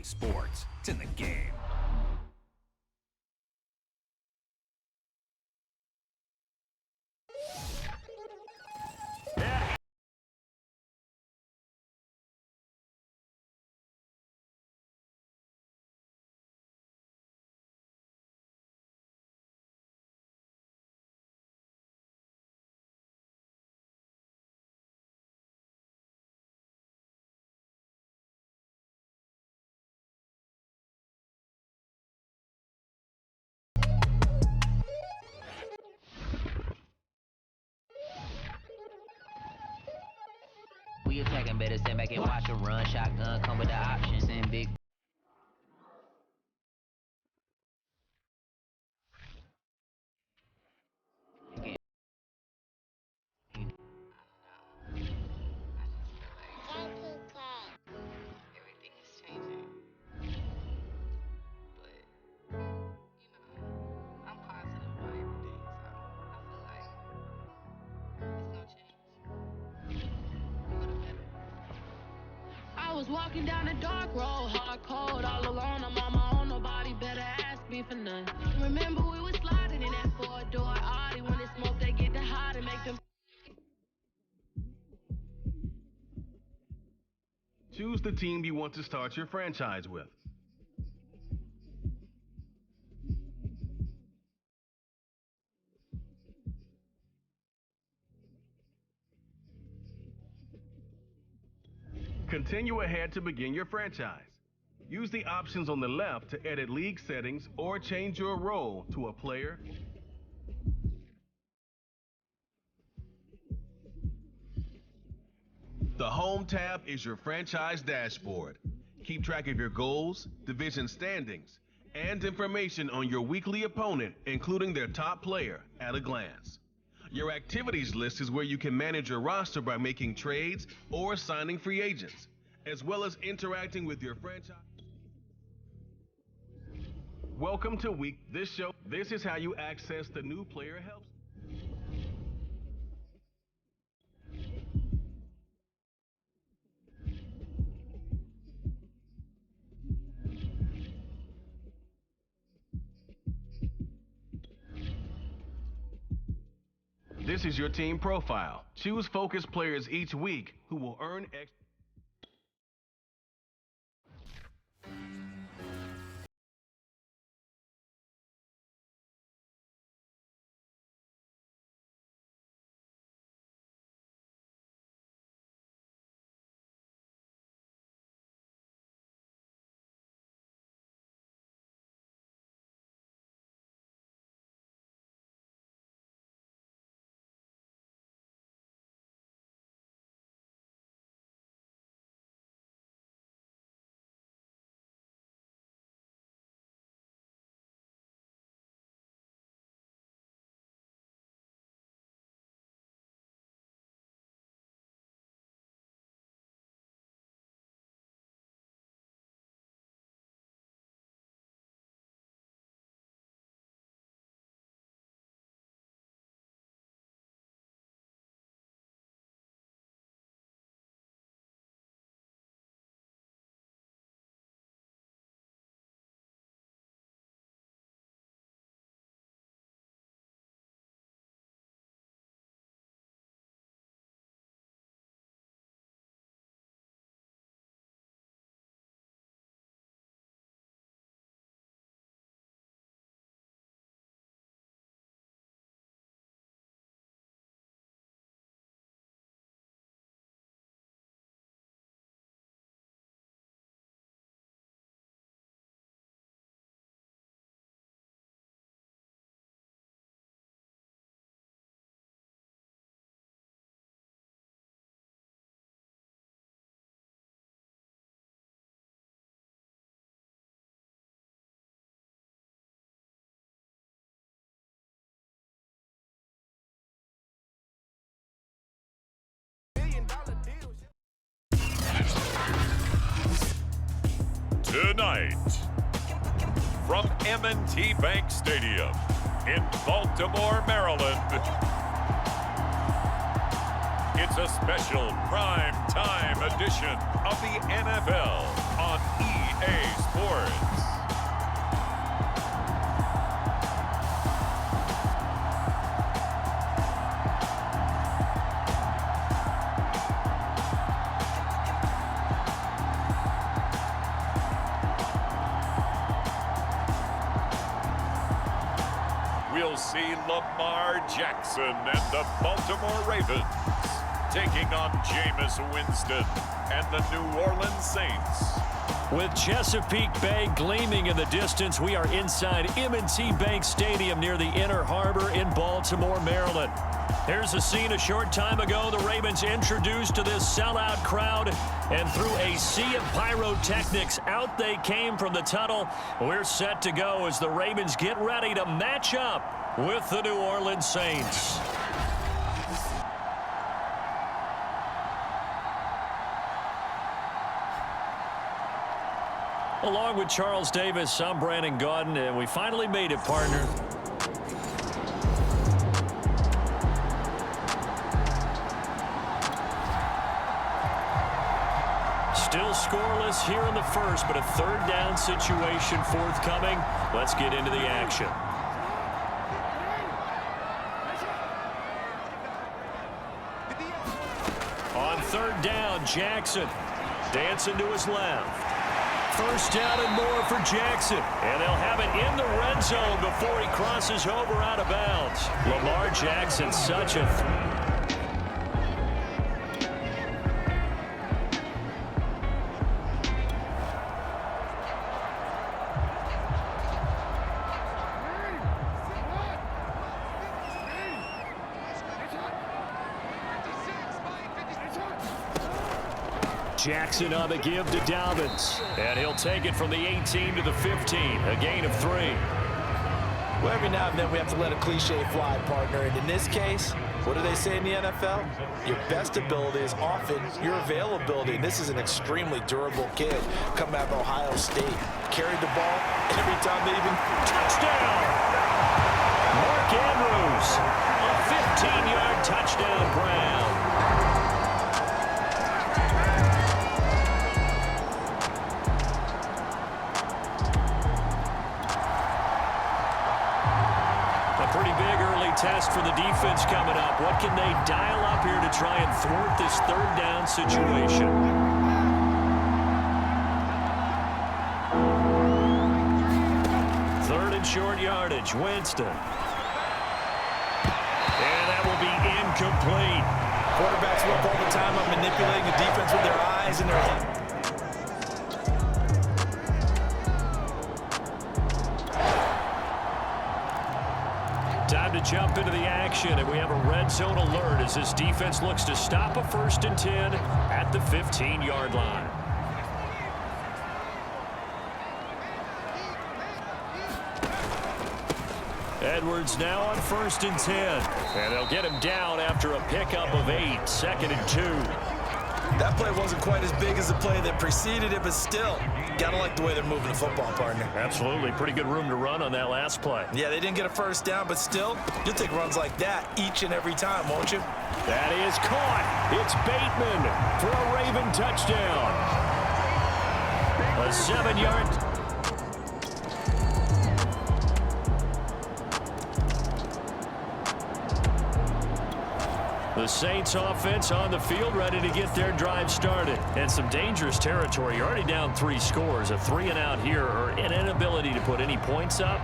sports. It's in the game. We attacking, better stand back and watch them run. Shotgun come with the options and big. Everything is changing. But, you know, I'm positive about everything, so I feel like it's gonna change. For the better. I was walking down the dark road, hard cold, all alone. I'm on my own, nobody better ask me for none. Remember we was sliding in that four-door Audi. When it smoke, they get the hot and make them. Choose the team you want to start your franchise with. Continue ahead to begin your franchise. Use the options on the left to edit league settings or change your role to a player, the Home tab is your franchise dashboard. Keep track of your goals, division standings, and information on your weekly opponent, including their top player, at a glance. Your activities list is where you can manage your roster by making trades or signing free agents, as well as interacting with your franchise. Welcome to This is how you access the new player help. This is your team profile. Choose focus players each week who will earn X. Tonight, from M&T Bank Stadium in Baltimore, Maryland, it's a special prime time edition of the NFL on EA Sports. We'll see Lamar Jackson and the Baltimore Ravens taking on Jameis Winston and the New Orleans Saints. With Chesapeake Bay gleaming in the distance, we are inside M&T Bank Stadium near the Inner Harbor in Baltimore, Maryland. Here's a scene a short time ago. The Ravens introduced to this sellout crowd, and through a sea of pyrotechnics, out they came from the tunnel. We're set to go as the Ravens get ready to match up with the New Orleans Saints. Along with Charles Davis, I'm Brandon Gaudin, and we finally made it, partner. Still scoreless here in the first, but a third down situation forthcoming. Let's get into the action. On third down, Jackson dancing to his left. First down and more for Jackson. And they'll have it in the red zone before he crosses over out of bounds. Lamar Jackson, such a... Jackson on the give to Dobbins. And he'll take it from the 18 to the 15. A gain of 3. Well, every now and then we have to let a cliche fly, partner. And in this case, what do they say in the NFL? Your best ability is often your availability. And this is an extremely durable kid coming out of Ohio State. Carried the ball every time they even... Touchdown! Mark Andrews. A 15-yard touchdown Brown. Test for the defense coming up. What can they dial up here to try and thwart this third down situation? Third and short yardage. Winston. And that will be incomplete. Quarterbacks work all the time on manipulating the defense with their eyes and their head. Time to jump into the action, and we have a red zone alert as this defense looks to stop a 1st and 10 at the 15-yard line. Edwards now on 1st and 10, and they'll get him down after a pickup of 8, 2nd and 2. That play wasn't quite as big as the play that preceded it, but still, gotta like the way they're moving the football, partner. Absolutely. Pretty good room to run on that last play. Yeah, they didn't get a first down, but still, you'll take runs like that each and every time, won't you? That is caught. It's Bateman for a Raven touchdown. A 7-yard... The Saints offense on the field ready to get their drive started. And some dangerous territory. You're already down 3 scores. A 3 and out here or an inability to put any points up.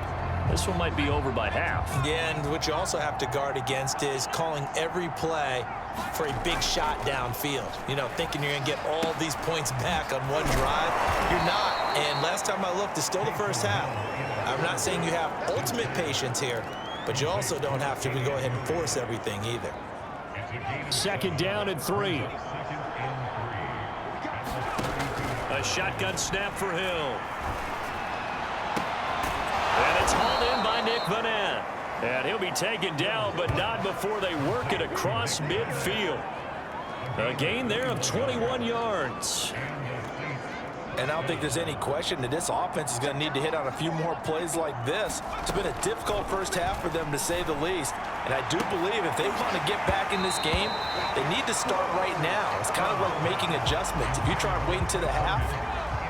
This one might be over by half. Yeah, and what you also have to guard against is calling every play for a big shot downfield. You know, thinking you're going to get all these points back on one drive. You're not. And last time I looked, it's still the first half. I'm not saying you have ultimate patience here, but you also don't have to go ahead and force everything either. 2nd down and 3. A shotgun snap for Hill. And it's hauled in by Nick Vanette. And he'll be taken down, but not before they work it across midfield. A gain there of 21 yards. And I don't think there's any question that this offense is going to need to hit on a few more plays like this. It's been a difficult first half for them, to say the least. And I do believe if they want to get back in this game, they need to start right now. It's kind of like making adjustments. If you try and wait until the half,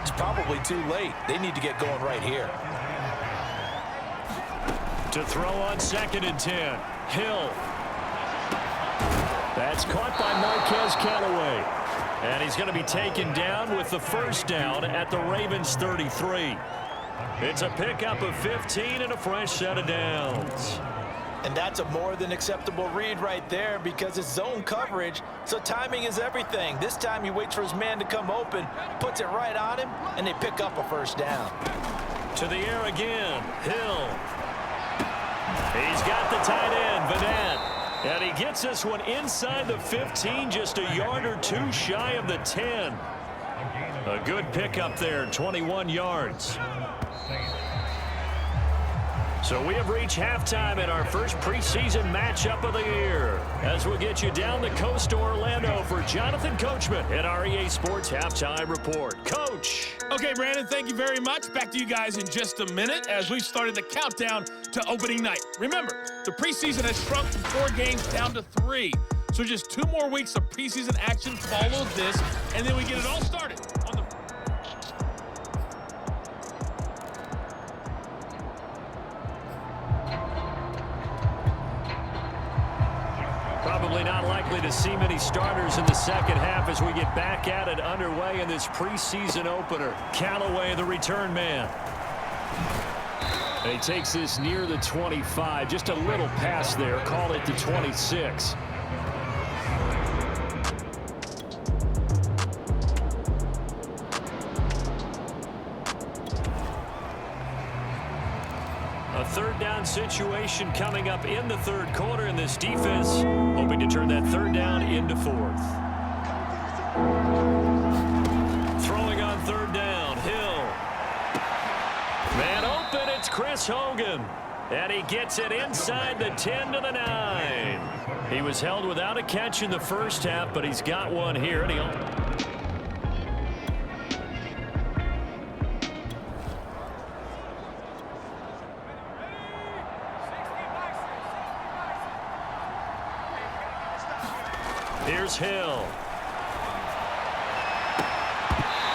It's probably too late. They need to get going right here. To throw on 2nd and 10. Hill. That's caught by Marquez Callaway. And he's going to be taken down with the first down at the Ravens 33. It's a pickup of 15 and a fresh set of downs. And that's a more than acceptable read right there because it's zone coverage, so timing is everything. This time he waits for his man to come open, puts it right on him, and they pick up a first down. To the air again. Hill. He's got the tight end, Vanette. And he gets this one inside the 15, just a yard or two shy of the 10. A good pickup there, 21 yards. So we have reached halftime in our first preseason matchup of the year. As we'll get you down the coast to Orlando for Jonathan Coachman at our EA Sports Halftime Report. Coach. Okay, Brandon, thank you very much. Back to you guys in just a minute as we've started the countdown to opening night. Remember, the preseason has shrunk from 4 games down to 3. So just 2 more weeks of preseason action follow this, and then we get it all started on the... Probably not likely to see many starters in the second half as we get back at it underway in this preseason opener. Callaway, the return man. And he takes this near the 25. Just a little pass there. Call it the 26. A third down situation coming up in the third quarter, and this defense hoping to turn that third down into 4th. Throwing on third down, Hill. Man open, it's Chris Hogan. And he gets it inside the 10 to the 9. He was held without a catch in the first half, but he's got one here. And here's Hill.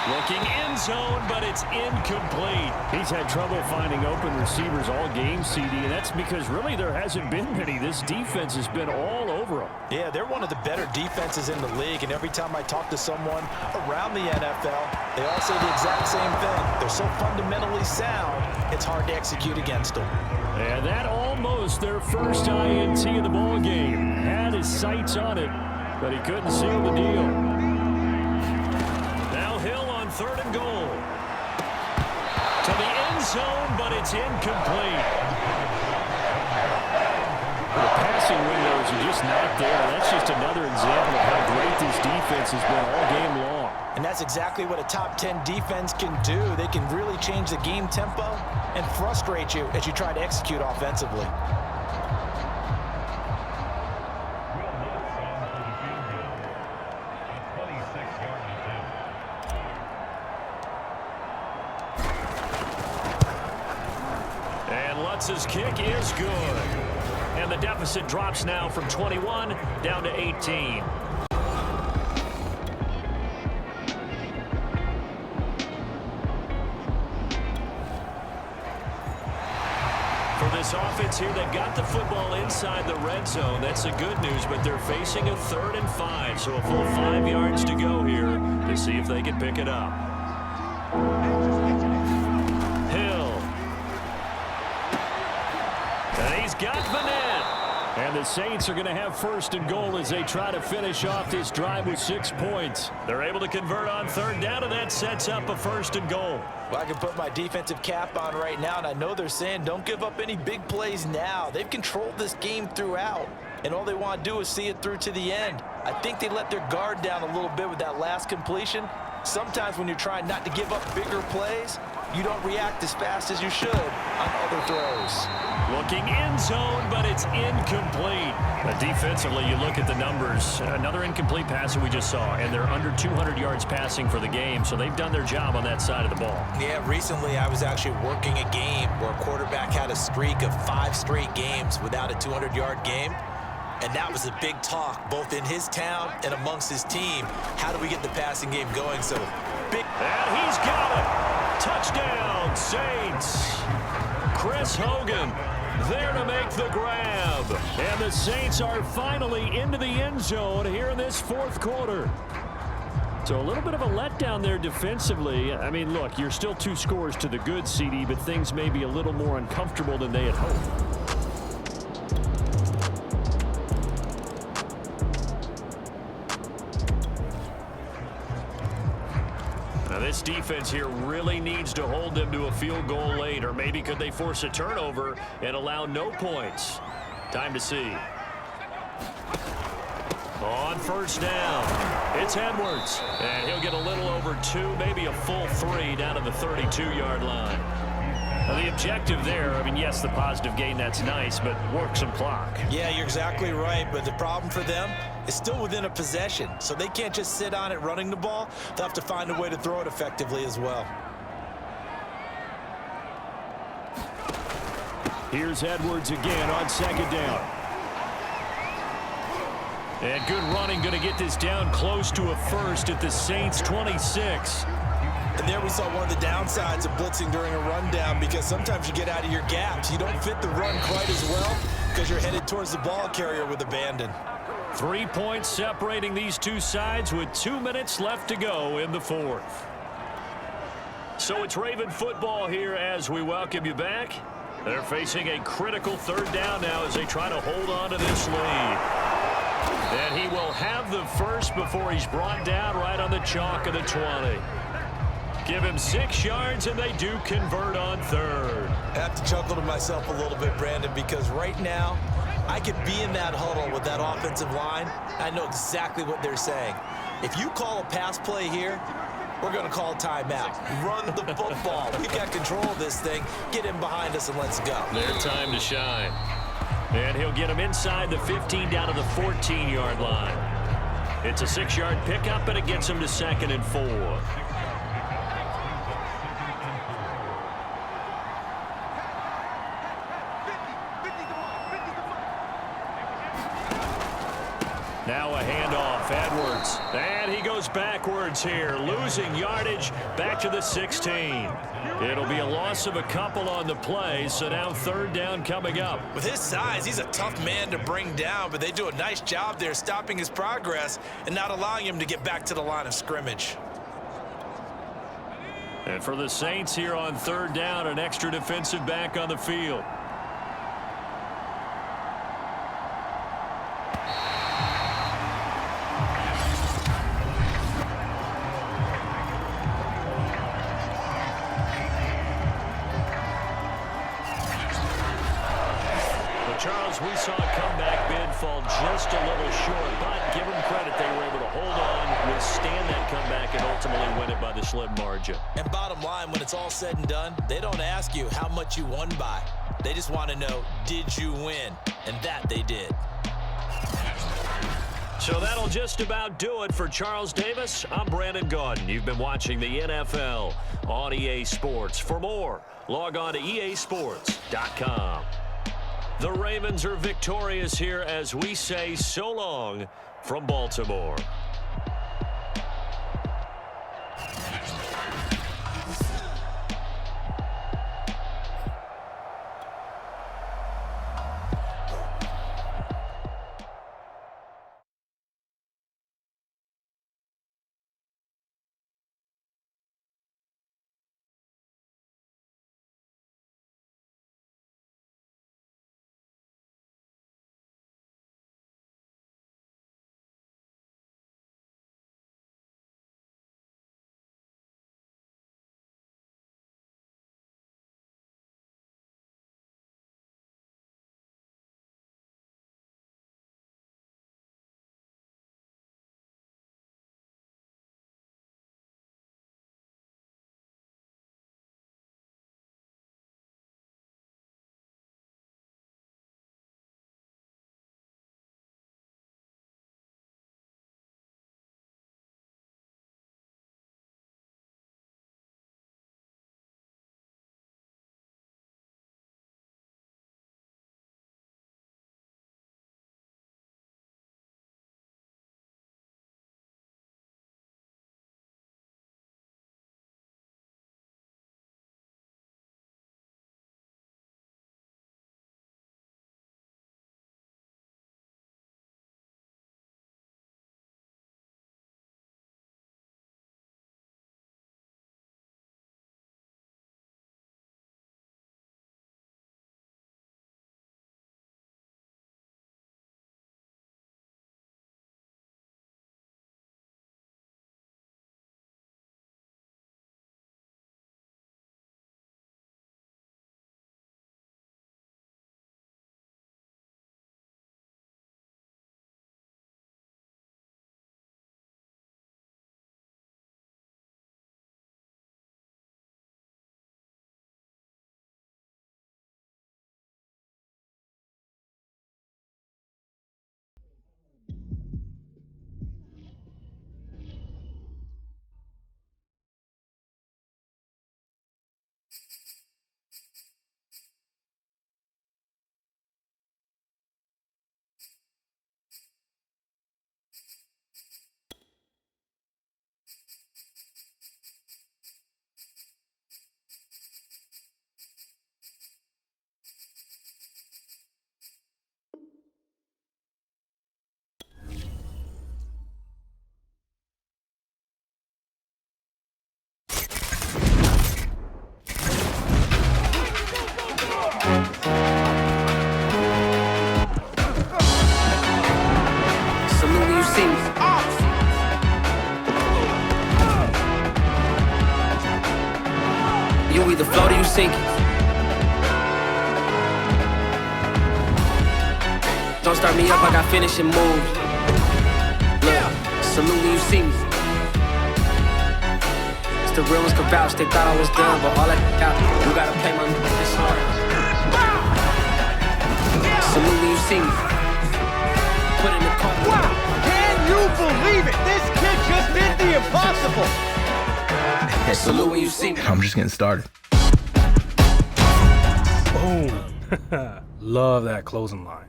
Looking end zone, but it's incomplete. He's had trouble finding open receivers all game, CD, and that's because really there hasn't been many. This defense has been all over them. Yeah, they're one of the better defenses in the league, and every time I talk to someone around the NFL, they all say the exact same thing. They're so fundamentally sound, it's hard to execute against them. And that almost their first INT of the ball game. Had his sights on it, but he couldn't seal the deal. Now Hill on 3rd and goal. To the end zone, but it's incomplete. The passing windows are just not there. That's just another example of how great this defense has been all game long. And that's exactly what a top 10 defense can do. They can really change the game tempo and frustrate you as you try to execute offensively. Lutz's kick is good. And the deficit drops now from 21 down to 18. For this offense here, they've got the football inside the red zone. That's the good news, but they're facing a 3rd and 5, so a full 5 yards to go here to see if they can pick it up. Got Vanette. And the Saints are going to have 1st and goal as they try to finish off this drive with 6 points. They're able to convert on 3rd down, and that sets up a 1st and goal. Well, I can put my defensive cap on right now, and I know they're saying don't give up any big plays now. They've controlled this game throughout, and all they want to do is see it through to the end. I think they let their guard down a little bit with that last completion. Sometimes when you're trying not to give up bigger plays, you don't react as fast as you should on other throws. Looking end zone, but it's incomplete. But defensively, you look at the numbers. Another incomplete pass that we just saw, and they're under 200 yards passing for the game, so they've done their job on that side of the ball. Yeah, recently I was actually working a game where a quarterback had a streak of 5 straight games without a 200-yard game. And that was a big talk, both in his town and amongst his team. How do we get the passing game going? So big. And he's got it. Touchdown, Saints. Chris Hogan there to make the grab. And the Saints are finally into the end zone here in this fourth quarter. So a little bit of a letdown there defensively. I mean, look, you're still 2 scores to the good, CD, but things may be a little more uncomfortable than they had hoped. Now this defense here really needs to hold them to a field goal late, or maybe could they force a turnover and allow no points? Time to see. On first down, it's Edwards, and he'll get a little over 2, maybe a full 3 down to the 32-yard line. Now the objective there, I mean, yes, the positive gain, that's nice, but work some clock. Yeah, you're exactly right, but the problem for them is still within a possession, so they can't just sit on it running the ball. They'll have to find a way to throw it effectively as well. Here's Edwards again on second down. And good running, going to get this down close to a first at the Saints' 26. And there we saw one of the downsides of blitzing during a rundown, because sometimes you get out of your gaps. You don't fit the run quite as well because you're headed towards the ball carrier with abandon. 3 points separating these two sides with 2 minutes left to go in the fourth. So it's Raven football here as we welcome you back. They're facing a critical third down now as they try to hold on to this lead. And he will have the first before he's brought down right on the chalk of the 20. Give him 6 yards, and they do convert on third. I have to chuckle to myself a little bit, Brandon, because right now I could be in that huddle with that offensive line. I know exactly what they're saying. If you call a pass play here, we're going to call timeout. Run the football. We got control of this thing. Get him behind us and let's go. Their time to shine. And he'll get him inside the 15 down to the 14-yard line. It's a 6-yard pickup, and it gets him to 2nd and 4. Now a handoff, Edwards. And he goes backwards here, losing yardage back to the 16. It'll be a loss of a couple on the play, so now third down coming up. With his size, he's a tough man to bring down, but they do a nice job there stopping his progress and not allowing him to get back to the line of scrimmage. And for the Saints here on third down, an extra defensive back on the field. Charles, we saw a comeback bid fall just a little short, but give them credit, they were able to hold on, withstand that comeback, and ultimately win it by the slim margin. And bottom line, when it's all said and done, they don't ask you how much you won by. They just want to know, did you win? And that they did. So that'll just about do it for Charles Davis. I'm Brandon Gaudin. You've been watching the NFL on EA Sports. For more, log on to easports.com. The Ravens are victorious here as we say so long from Baltimore. start me up, I got finishing moves. Look, salute when you see me. It's the real ones can vouch, they thought I was done, but all that out, you gotta play my this hard. Salute when you see me. Put in the car. Wow! Can you believe it? This kid just did the impossible! Salute when you see me. I'm just getting started. Boom. Love that closing line.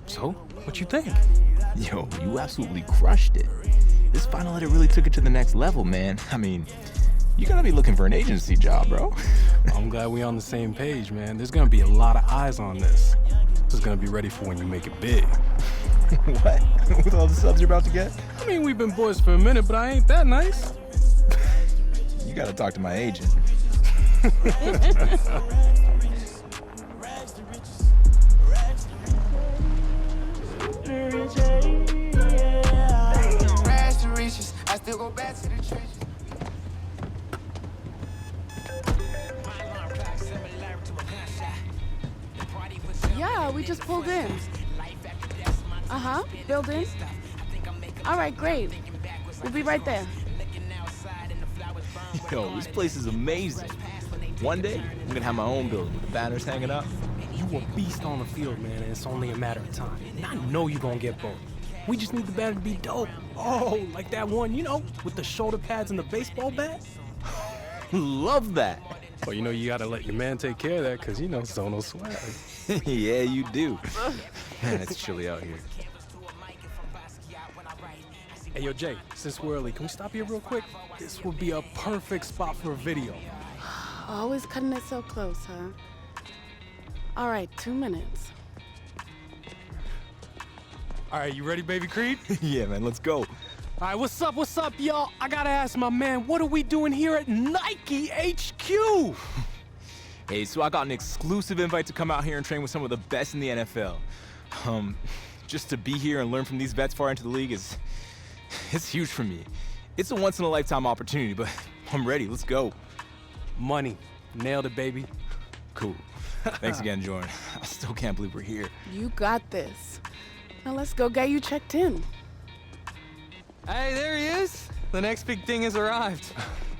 So, what you think? Yo, you absolutely crushed it. This final edit really took it to the next level, man. I mean, you gotta be looking for an agency job, bro. I'm glad we on the same page, man. There's gonna be a lot of eyes on this. This is gonna be ready for when you make it big. What? With all the subs you're about to get? I mean, we've been boys for a minute, but I ain't that nice. You gotta talk to my agent. I still go back to the trenches. Yeah, we just pulled in. Uh-huh, building. All right, great. We'll be right there. Yo, this place is amazing. One day, I'm gonna have my own building with the banners hanging up. You a beast on the field, man, and it's only a matter of time. And I know you're gonna get both. We just need the banner to be dope. Oh, like that one, you know, with the shoulder pads and the baseball bat? Love that. Well, you know, you gotta let your man take care of that, because, you know, zonal swag. Yeah, you do. Man, it's chilly out here. Hey, yo, Jay, since we're early, can we stop here real quick? This would be a perfect spot for a video. Always cutting it so close, huh? All right, 2 minutes. All right, you ready, baby Creed? Yeah, man, let's go. All right, what's up, y'all? I gotta ask my man, what are we doing here at Nike HQ? Hey, so I got an exclusive invite to come out here and train with some of the best in the NFL. Just to be here and learn from these vets far into the league it's huge for me. It's a once-in-a-lifetime opportunity, but I'm ready. Let's go. Money. Nailed it, baby. Cool. Thanks again, Jordan. I still can't believe we're here. You got this. Now let's go get you checked in. Hey, there he is. The next big thing has arrived.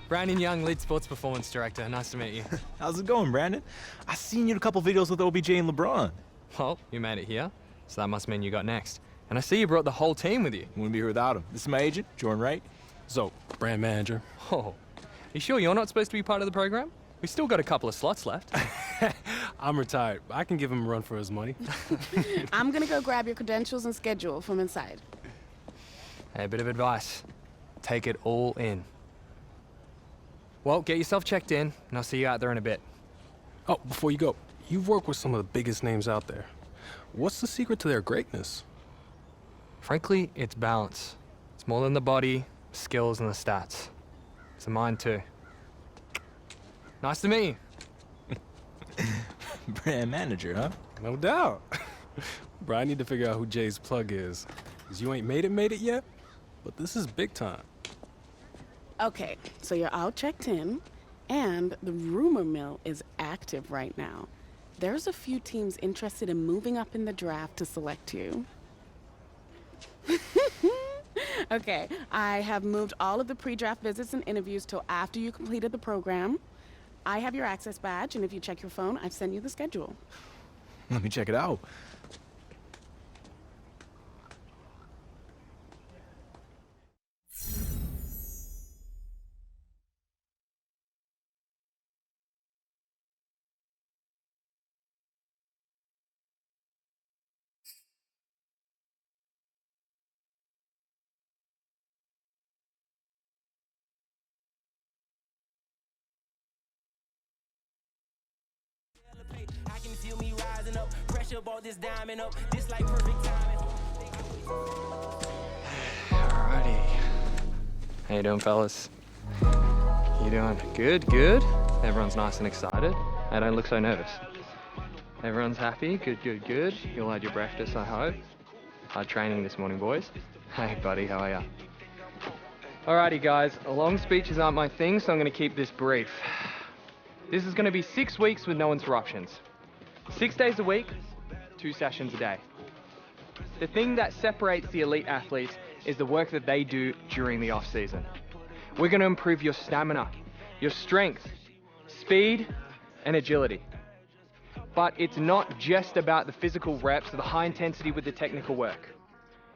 Brandon Young, lead sports performance director. Nice to meet you. How's it going, Brandon? I seen you in a couple videos with OBJ and LeBron. Well, you made it here, so that must mean you got next. And I see you brought the whole team with you. Wouldn't be here without him. This is my agent, Jordan Wright. So, brand manager. Oh, you sure you're not supposed to be part of the program? We still got a couple of slots left. I'm retired. I can give him a run for his money. I'm gonna go grab your credentials and schedule from inside. Hey, a bit of advice. Take it all in. Well, get yourself checked in, and I'll see you out there in a bit. Oh, before you go, you've worked with some of the biggest names out there. What's the secret to their greatness? Frankly, it's balance. It's more than the body, skills, and the stats. It's the mind, too. Nice to meet you. Brand manager, huh? No doubt. Bro, I need to figure out who Jay's plug is. Because you ain't made it yet, but this is big time. Okay, so you're all checked in, and the rumor mill is active right now. There's a few teams interested in moving up in the draft to select you. Okay, I have moved all of the pre-draft visits and interviews till after you completed the program. I have your access badge, and if you check your phone, I've sent you the schedule. Let me check it out. I can feel me rising up, pressure brought this diamond up, this like perfect timing. Alrighty. How you doing, fellas? You doing? Good, good. Everyone's nice and excited. I don't look so nervous. Everyone's happy, good, good, good. You all had your breakfast, I hope. Hard training this morning, boys. Hey, buddy, how are ya? Alrighty, guys. Long speeches aren't my thing, so I'm gonna keep this brief. This is going to be 6 weeks with no interruptions. 6 days a week, 2 sessions a day. The thing that separates the elite athletes is the work that they do during the off season. We're going to improve your stamina, your strength, speed, and agility. But it's not just about the physical reps or the high intensity with the technical work.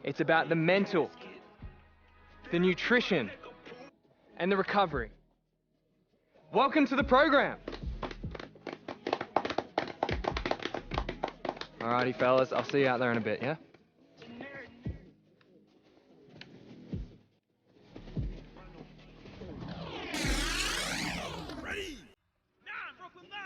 It's about the mental, the nutrition, and the recovery. Welcome to the program. Alrighty fellas, I'll see you out there in a bit, yeah? Ready? 9, Brooklyn 9.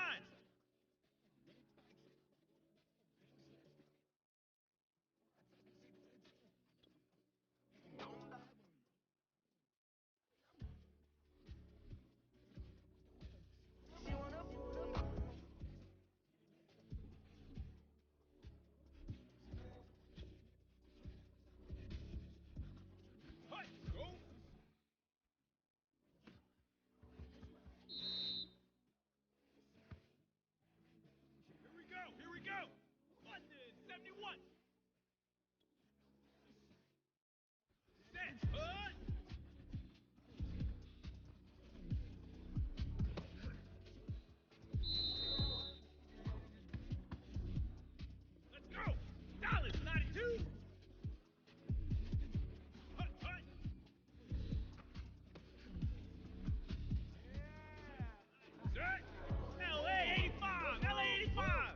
Here we go. London 71. Set. Hood. Let's go. Dallas 92. Hut, hut. Set. LA 85. LA 85.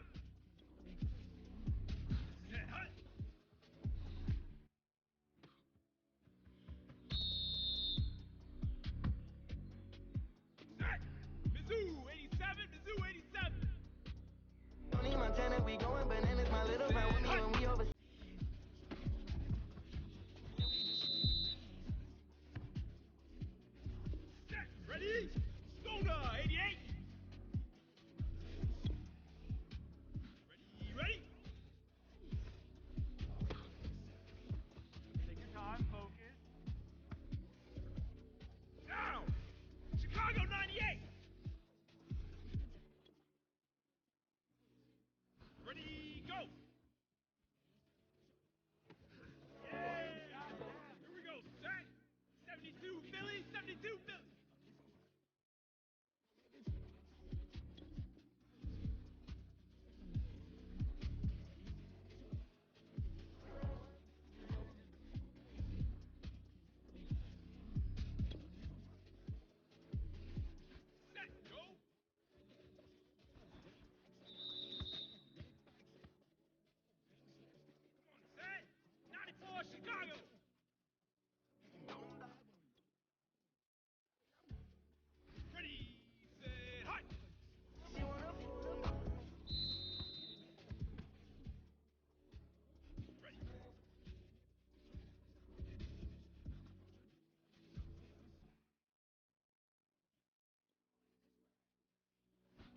Mizzou 87, Mizzou 87. Tony Montana, we going bananas, my little friend with me when we over. Ready? Soda 88. Ready? Take your time, focus. Now, Chicago 98. Ready, go. Yeah. Here we go. Set. 72 Philly, 72 Philly. Set, go. Set. 94 Chicago. Ready, set, hut. Ready.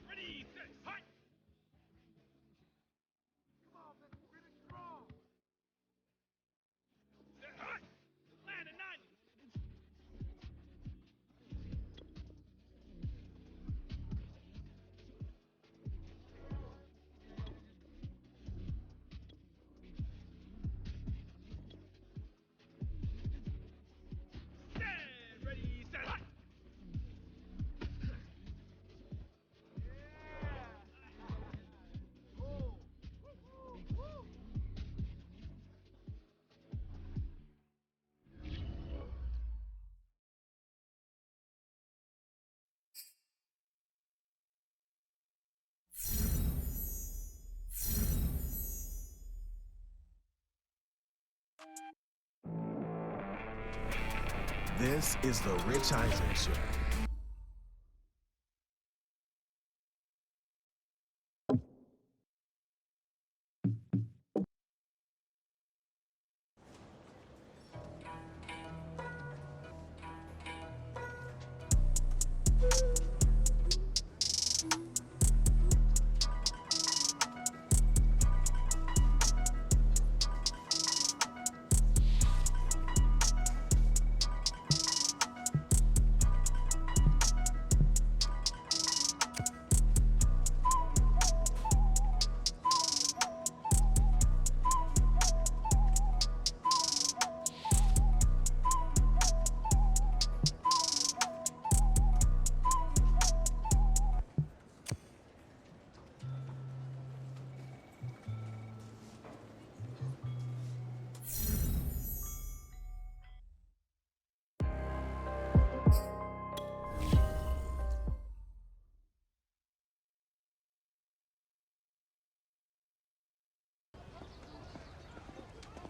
Ready, set, hut. Come on, baby, finish strong. Set, hut. Atlanta 90. Stand, ready, set, hut. Yeah. Oh. Woo, woo, woo. This is the Rich Eisen Show.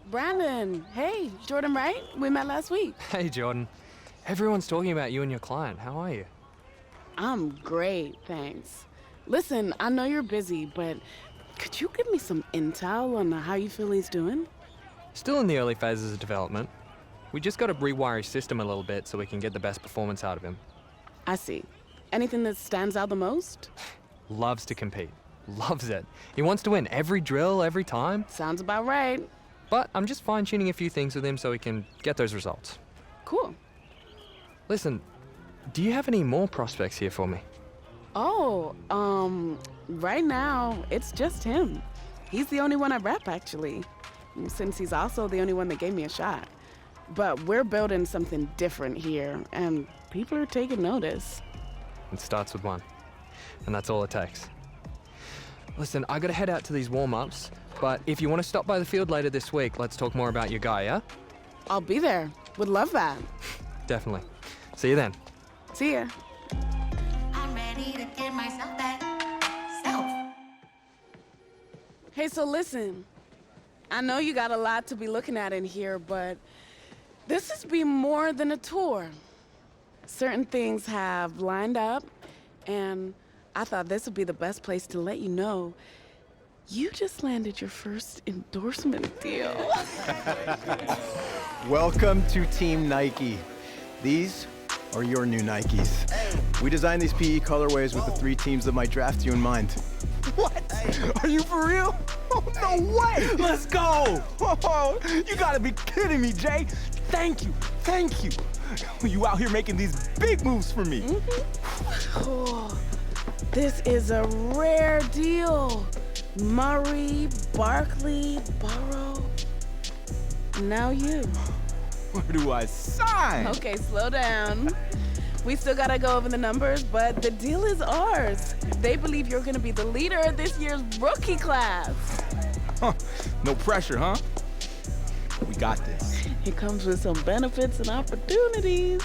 Brandon, hey, Jordan, right? We met last week. Hey, Jordan. Everyone's talking about you and your client. How are you? I'm great, thanks. Listen, I know you're busy, but could you give me some intel on how you feel he's doing? Still in the early phases of development. We just got to rewire his system a little bit so we can get the best performance out of him. I see. Anything that stands out the most? Loves to compete. Loves it. He wants to win every drill, every time. Sounds about right. But I'm just fine-tuning a few things with him so he can get those results. Cool. Listen, do you have any more prospects here for me? Oh, right now, it's just him. He's the only one I rep, actually, since he's also the only one that gave me a shot. But we're building something different here, and people are taking notice. It starts with one, and that's all it takes. Listen, I gotta head out to these warm-ups, but if you want to stop by the field later this week, let's talk more about your guy, yeah? I'll be there. Would love that. Definitely. See you then. See ya. I'm ready to give myself that self. Hey, so listen. I know you got a lot to be looking at in here, but this has been more than a tour. Certain things have lined up, and I thought this would be the best place to let you know you just landed your first endorsement deal. Welcome to Team Nike. These are your new Nikes. We designed these PE colorways with the 3 teams that might draft you in mind. What? Are you for real? Oh, no way! Let's go! Oh, you gotta be kidding me, Jay. Thank you, thank you. You out here making these big moves for me. Oh, this is a rare deal. Murray, Barkley, Burrow. Now you. Where do I sign? Okay, slow down. We still gotta go over the numbers, but the deal is ours. They believe you're gonna be the leader of this year's rookie class. Huh. No pressure, huh? We got this. It comes with some benefits and opportunities.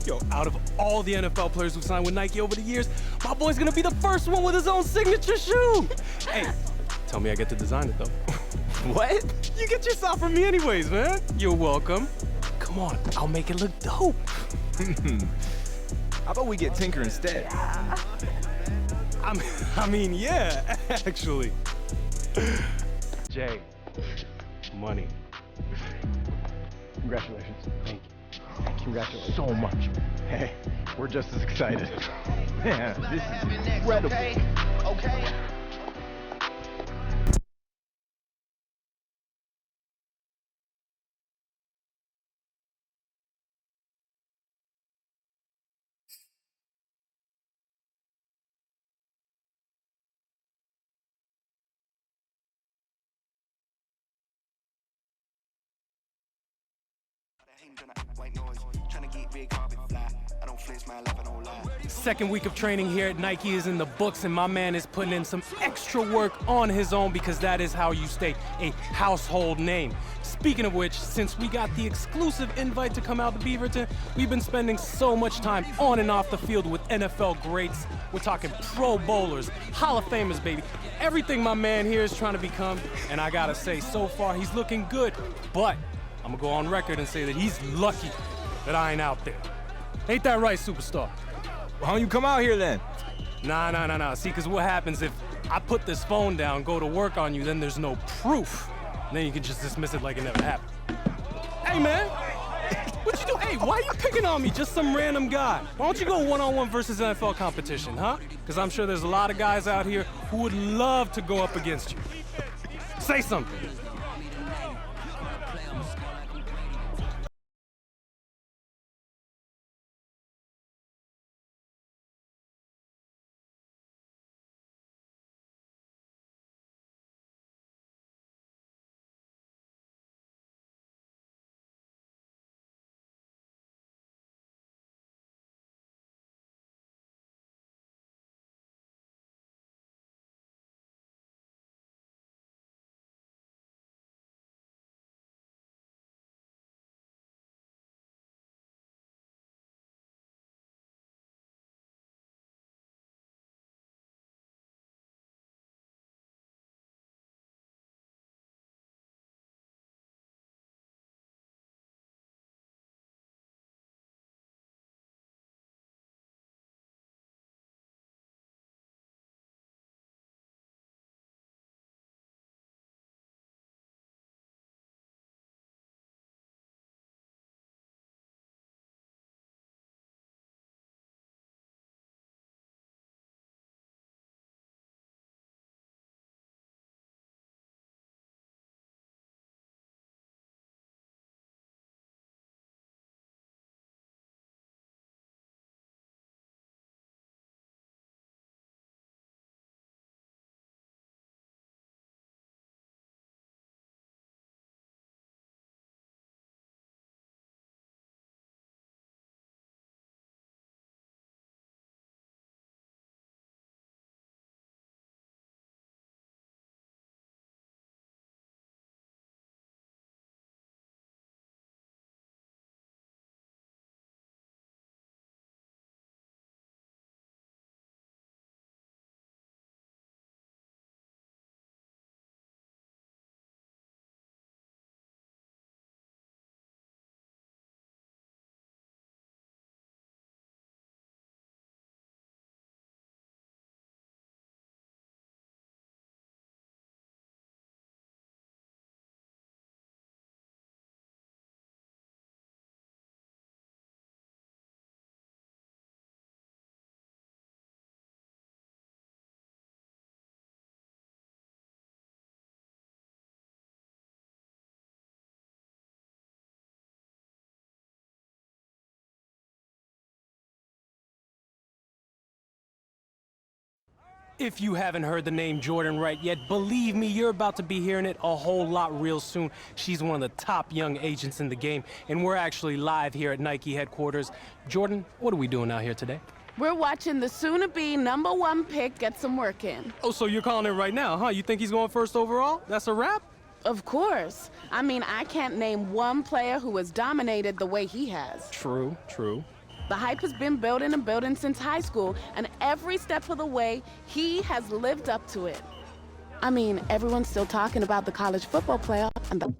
Yo, out of all the NFL players who signed with Nike over the years, my boy's gonna be the first one with his own signature shoe. Hey, tell me I get to design it, though. What? You get your sock from me anyways, man. You're welcome. Come on, I'll make it look dope. How about we get Tinker instead? I mean, yeah, actually. Jay, money. Congratulations. Thank you. Congratulations so much. Hey, we're just as excited. Man, this is incredible. Okay. Second week of training here at Nike is in the books, and my man is putting in some extra work on his own because that is how you stay a household name. Speaking of which, since we got the exclusive invite to come out to Beaverton, we've been spending so much time on and off the field with NFL greats. We're talking Pro Bowlers, Hall of Famers, baby. Everything my man here is trying to become, and I gotta say, so far he's looking good, but I'm gonna go on record and say that he's lucky that I ain't out there. Ain't that right, superstar? Why don't you come out here then? Nah. See, because what happens if I put this phone down, go to work on you, then there's no proof. And then you can just dismiss it like it never happened. Hey, man. What you do? Hey, why are you picking on me? Just some random guy. Why don't you go one-on-one versus NFL competition, huh? Because I'm sure there's a lot of guys out here who would love to go up against you. Say something. If you haven't heard the name Jordan Wright yet, believe me, you're about to be hearing it a whole lot real soon. She's one of the top young agents in the game, and we're actually live here at Nike headquarters. Jordan, what are we doing out here today? We're watching the soon-to-be #1 pick get some work in. Oh, so you're calling it right now, huh? You think he's going first overall? That's a wrap? Of course. I mean, I can't name one player who has dominated the way he has. True, true. The hype has been building and building since high school, and every step of the way, he has lived up to it. I mean, everyone's still talking about the college football playoff and the